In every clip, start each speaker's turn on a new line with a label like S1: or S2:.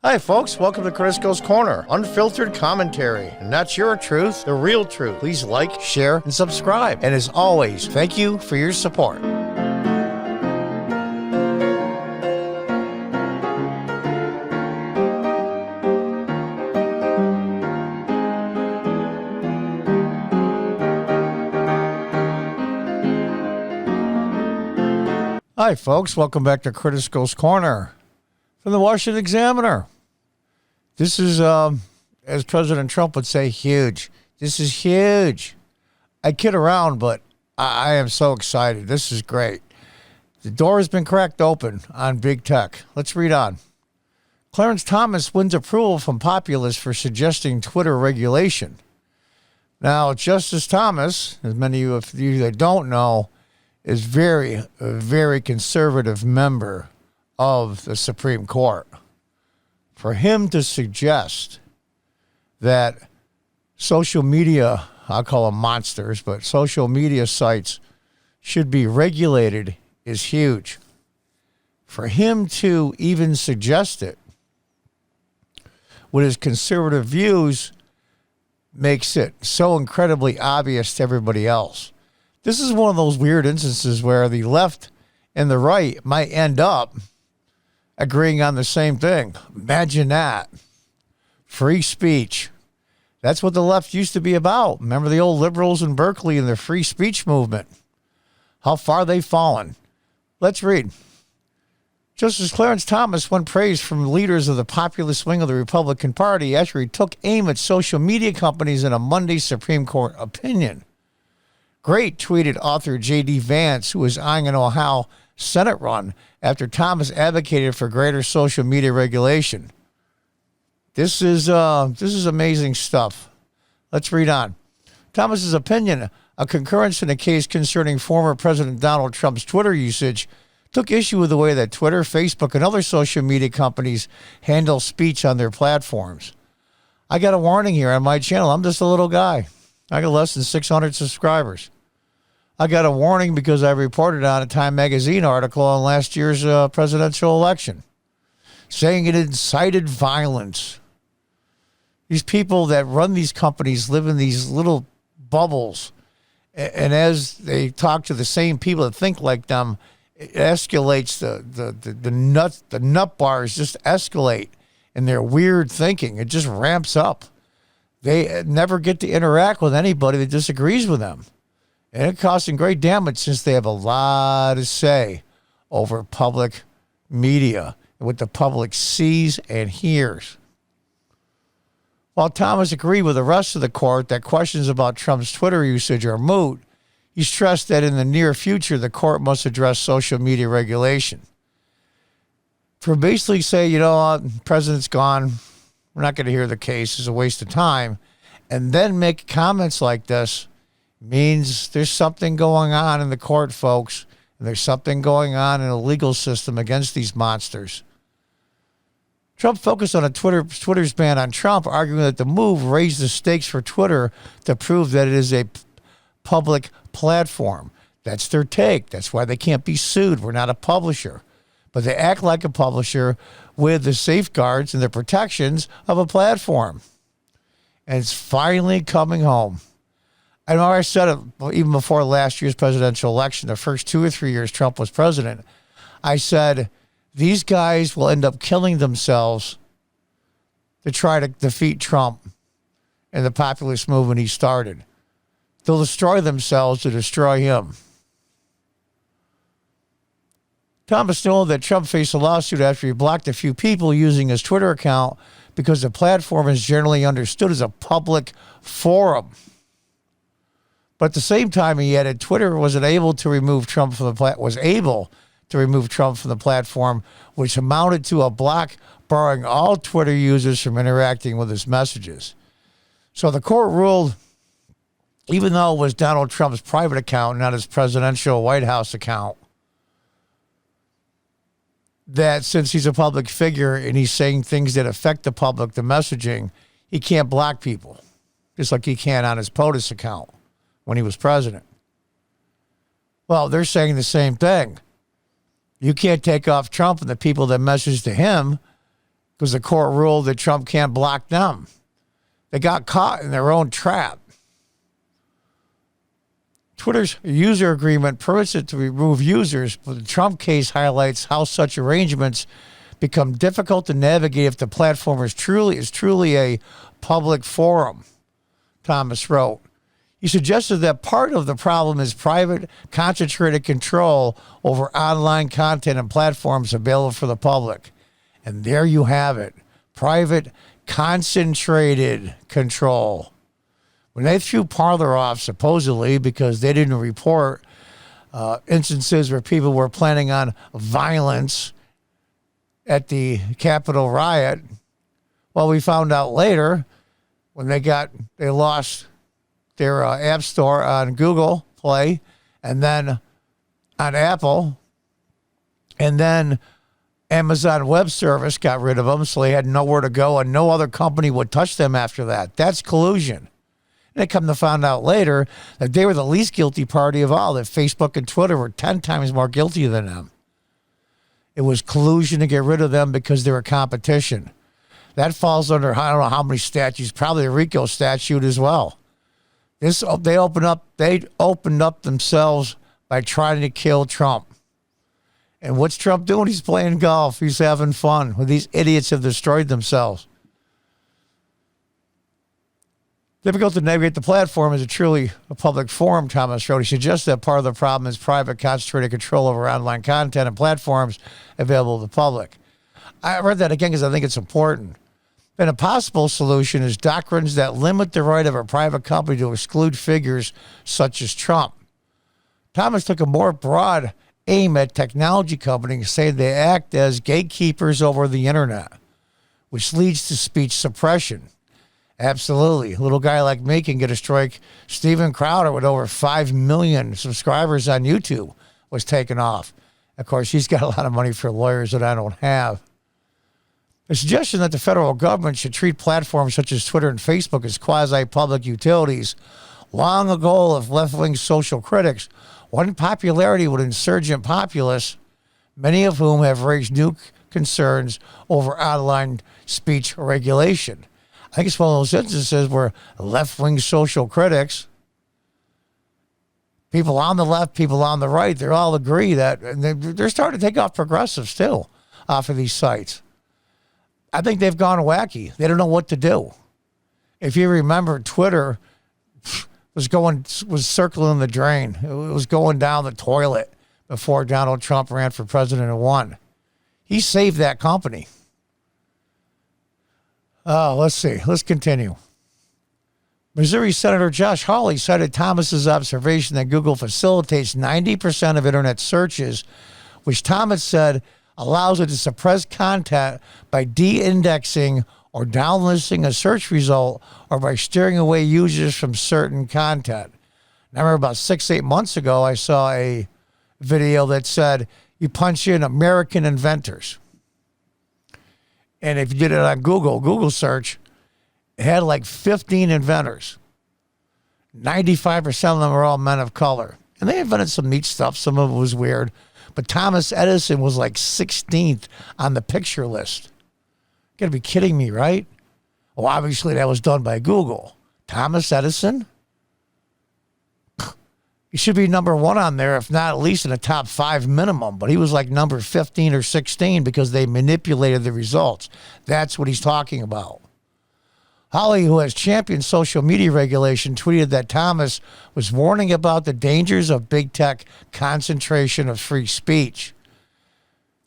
S1: Hi, folks. Welcome to Crisco's Corner. Unfiltered commentary. And that's your truth, the real truth. Please like, share, and subscribe. And as always, thank you for your support. Hi, folks. Welcome back to Crisco's Corner from the Washington Examiner. This is, as President Trump would say, huge. This is huge. I kid around, but I am so excited. This is great. The door has been cracked open on big tech. Let's read on. Clarence Thomas wins approval from populists for suggesting Twitter regulation. Now, Justice Thomas, as many of you that don't know, is a very conservative member of the Supreme Court. For him to suggest that social media, I'll call them monsters, but social media sites should be regulated is huge. For him to even suggest it with his conservative views makes it so incredibly obvious to everybody else. This is one of those weird instances where the left and the right might end up agreeing on the same thing. Imagine that. Free speech. That's what the left used to be about. Remember the old liberals in Berkeley and the free speech movement? How far they've fallen. Let's read. Justice Clarence Thomas won praise from leaders of the populist wing of the Republican Party after he took aim at social media companies in a Monday Supreme Court opinion. Great, tweeted author J.D. Vance, who is eyeing an Ohio Senate run after Thomas advocated for greater social media regulation. This is amazing stuff. Let's read on. Thomas's opinion, a concurrence in a case concerning former President Donald Trump's Twitter usage, took issue with the way that Twitter, Facebook, and other social media companies handle speech on their platforms. I got a warning here on my channel. I'm just a little guy. I got less than 600 subscribers. I got a warning because I reported on a Time magazine article on last year's presidential election, saying it incited violence. These people that run these companies live in these little bubbles, and as they talk to the same people that think like them, it escalates. The nut bars just escalate in their weird thinking. It just ramps up. They never get to interact with anybody that disagrees with them. And it costs them great damage since they have a lot to say over public media and what the public sees and hears. While Thomas agreed with the rest of the court that questions about Trump's Twitter usage are moot, he stressed that in the near future, the court must address social media regulation. For basically say, you know what, the president's gone, we're not going to hear the case, it's a waste of time, and then make comments like this, means there's something going on in the court, folks, and there's something going on in the legal system against these monsters. Trump focused on Twitter's ban on Trump, arguing that the move raised the stakes for Twitter to prove that it is a public platform. That's their take. That's why they can't be sued. We're not a publisher. But they act like a publisher with the safeguards and the protections of a platform. And it's finally coming home. I know I said it even before last year's presidential election, the first 2 or 3 years Trump was president. I said, these guys will end up killing themselves to try to defeat Trump and the populist movement he started. They'll destroy themselves to destroy him. Thomas knew that Trump faced a lawsuit after he blocked a few people using his Twitter account because the platform is generally understood as a public forum. But at the same time, he added Twitter was able to remove Trump from the platform, which amounted to a block barring all Twitter users from interacting with his messages. So the court ruled, even though it was Donald Trump's private account, not his presidential White House account, that since he's a public figure and he's saying things that affect the public, the messaging, he can't block people, just like he can on his POTUS account when he was president. Well, they're saying the same thing. You can't take off Trump and the people that message to him because the court ruled that Trump can't block them. They got caught in their own trap. Twitter's user agreement permits it to remove users, but the Trump case highlights how such arrangements become difficult to navigate if the platform is truly a public forum, Thomas wrote. He suggested that part of the problem is private, concentrated control over online content and platforms available for the public. And there you have it, private, concentrated control. When they threw Parler off, supposedly, because they didn't report instances where people were planning on violence at the Capitol riot, well, we found out later when they lost their app store on Google Play and then on Apple, and then Amazon Web Service got rid of them, so they had nowhere to go, and no other company would touch them after that. That's collusion. And they come to find out later that they were the least guilty party of all, that Facebook and Twitter were 10 times more guilty than them. It was collusion to get rid of them because they were competition. That falls under, I don't know how many statutes, probably a RICO statute as well. They opened up themselves by trying to kill Trump. And what's Trump doing? He's playing golf. He's having fun. Well, these idiots have destroyed themselves. Difficult to navigate the platform is truly a public forum, Thomas wrote. He suggests that part of the problem is private, concentrated control over online content and platforms available to the public. I read that again because I think it's important. And a possible solution is doctrines that limit the right of a private company to exclude figures such as Trump. Thomas took a more broad aim at technology companies, saying they act as gatekeepers over the internet, which leads to speech suppression. Absolutely. A little guy like me can get a strike. Steven Crowder, with over 5 million subscribers on YouTube, was taken off. Of course, he's got a lot of money for lawyers that I don't have. The suggestion that the federal government should treat platforms such as Twitter and Facebook as quasi-public utilities long a goal of left-wing social critics, won popularity with insurgent populists, many of whom have raised new concerns over online speech regulation. I think it's one of those instances where left-wing social critics, people on the left, people on the right, they all agree that, and they're starting to take off progressives too off of these sites. I think they've gone wacky. They don't know what to do. If you remember, Twitter was circling the drain. It was going down the toilet before Donald Trump ran for president and won. He saved that company. Let's see. Let's continue. Missouri Senator Josh Hawley cited Thomas's observation that Google facilitates 90% of internet searches, which Thomas said allows it to suppress content by de-indexing or downlisting a search result or by steering away users from certain content. I remember about 6-8 months ago, I saw a video that said you punch in American inventors. And if you did it on Google search, it had like 15 inventors. 95% of them were all men of color. And they invented some neat stuff. Some of it was weird. But Thomas Edison was like 16th on the picture list. You gotta be kidding me, right? Well, obviously that was done by Google. Thomas Edison? He should be number 1 on there, if not at least in the top 5 minimum. But he was like number 15 or 16 because they manipulated the results. That's what he's talking about. Holly, who has championed social media regulation, tweeted that Thomas was warning about the dangers of big tech concentration of free speech.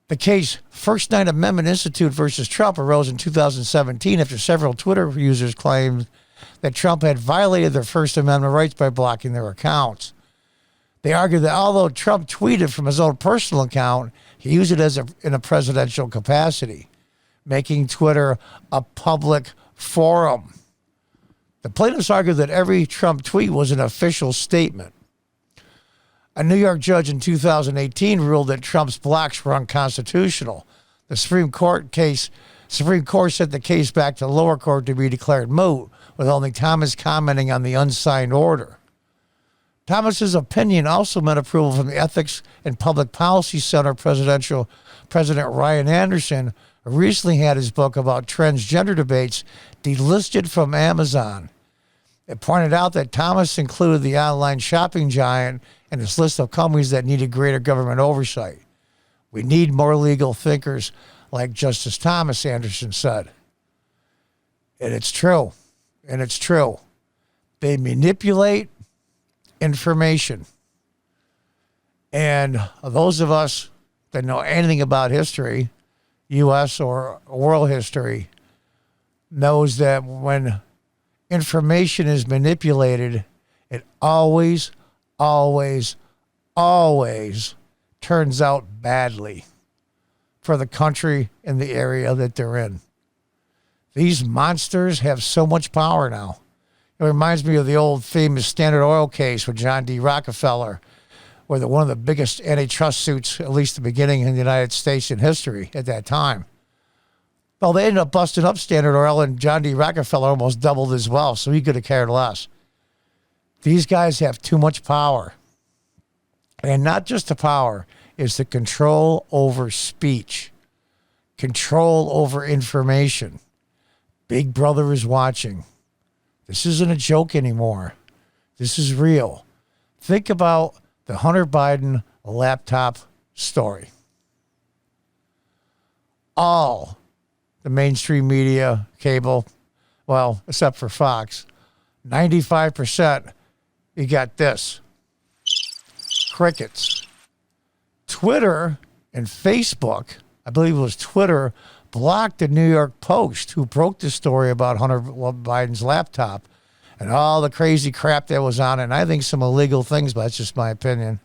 S1: The case First Night Amendment Institute versus Trump arose in 2017 after several Twitter users claimed that Trump had violated their First Amendment rights by blocking their accounts. They argued that although Trump tweeted from his own personal account, he used it in a presidential capacity, making Twitter a public forum. The plaintiffs argued that every Trump tweet was an official statement. A New York judge in 2018 ruled that Trump's blocks were unconstitutional. The Supreme Court sent the case back to the lower court to be declared moot, with only Thomas commenting on the unsigned order. Thomas's opinion also met approval from the Ethics and Public Policy Center President Ryan Anderson, recently had his book about transgender debates delisted from Amazon. It pointed out that Thomas included the online shopping giant in his list of companies that needed greater government oversight. We need more legal thinkers like Justice Thomas, Anderson said. And it's true. And it's true. They manipulate information. And those of us that know anything about history, U.S. or world history, knows that when information is manipulated, it always, always, always turns out badly for the country and the area that they're in. These monsters have so much power now. It reminds me of the old famous Standard Oil case with John D. Rockefeller, where one of the biggest antitrust suits, at least the beginning in the United States in history at that time. Well, they ended up busting up Standard Oil, and John D. Rockefeller almost doubled as well, so he could have cared less. These guys have too much power. And not just the power, it's the control over speech, control over information. Big Brother is watching. This isn't a joke anymore. This is real. Think about the Hunter Biden laptop story. All the mainstream media, cable, well, except for Fox, 95%, you got this. Crickets. Twitter and Facebook, I believe it was Twitter, blocked the New York Post, who broke the story about Hunter Biden's laptop and all the crazy crap that was on it. And I think some illegal things, but that's just my opinion.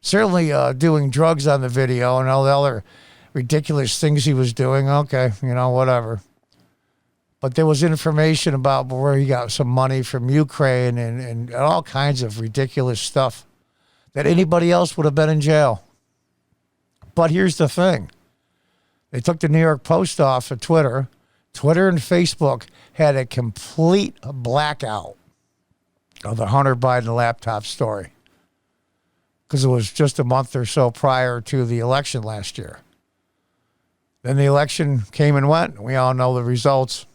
S1: Certainly doing drugs on the video and all the other ridiculous things he was doing. Okay, whatever. But there was information about where he got some money from Ukraine and all kinds of ridiculous stuff that anybody else would have been in jail. But here's the thing. They took the New York Post off of Twitter. Twitter and Facebook had a complete blackout of the Hunter Biden laptop story because it was just a month or so prior to the election last year. Then the election came and went. We all know the results.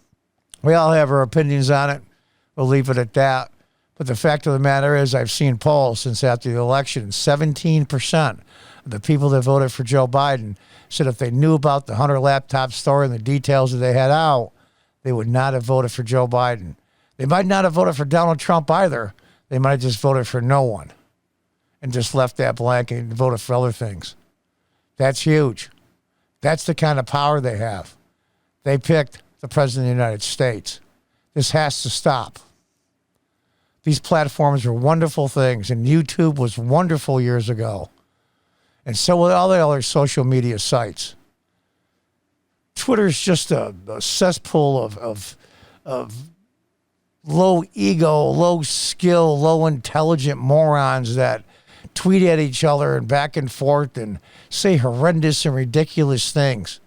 S1: We all have our opinions on it. We'll leave it at that. But the fact of the matter is, I've seen polls since after the election, 17% of the people that voted for Joe Biden said if they knew about the Hunter laptop story and the details that they had out, they would not have voted for Joe Biden. They might not have voted for Donald Trump either. They might have just voted for no one and just left that blank and voted for other things. That's huge. That's the kind of power they have. They picked the President of the United States. This has to stop. These platforms are wonderful things, and YouTube was wonderful years ago. And so were all the other social media sites. Twitter's just a cesspool of low ego, low skill, low intelligent morons that tweet at each other and back and forth and say horrendous and ridiculous things.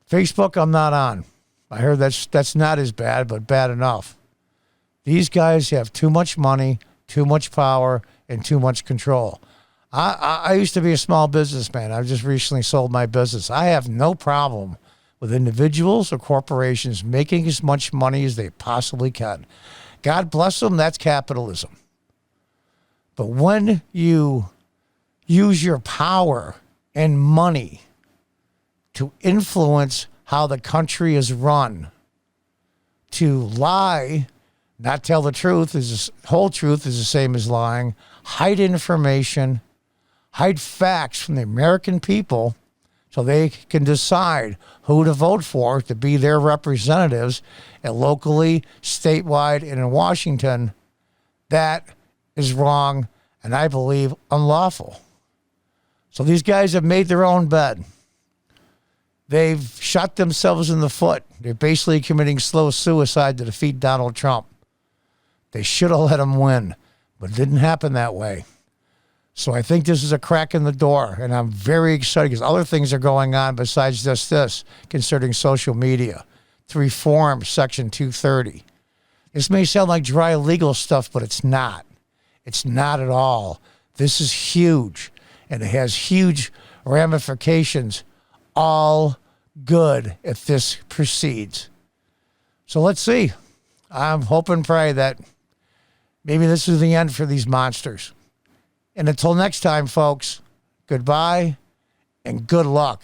S1: Facebook, I'm not on. I heard that's not as bad, but bad enough. These guys have too much money, too much power, and too much control. I used to be a small businessman. I've just recently sold my business. I have no problem with individuals or corporations making as much money as they possibly can. God bless them, that's capitalism. But when you use your power and money to influence how the country is run, to lie, not tell the truth, whole truth is the same as lying, hide information, hide facts from the American people so they can decide who to vote for to be their representatives and locally, statewide, and in Washington, that is wrong and I believe unlawful. So these guys have made their own bed. They've shot themselves in the foot. They're basically committing slow suicide to defeat Donald Trump. They should have let him win, but it didn't happen that way. So I think this is a crack in the door, and I'm very excited because other things are going on besides just this concerning social media to reform Section 230. This may sound like dry legal stuff, but it's not. It's not at all. This is huge, and it has huge ramifications all good if this proceeds. So let's see. I'm hoping and pray that maybe this is the end for these monsters. And until next time, folks, goodbye and good luck.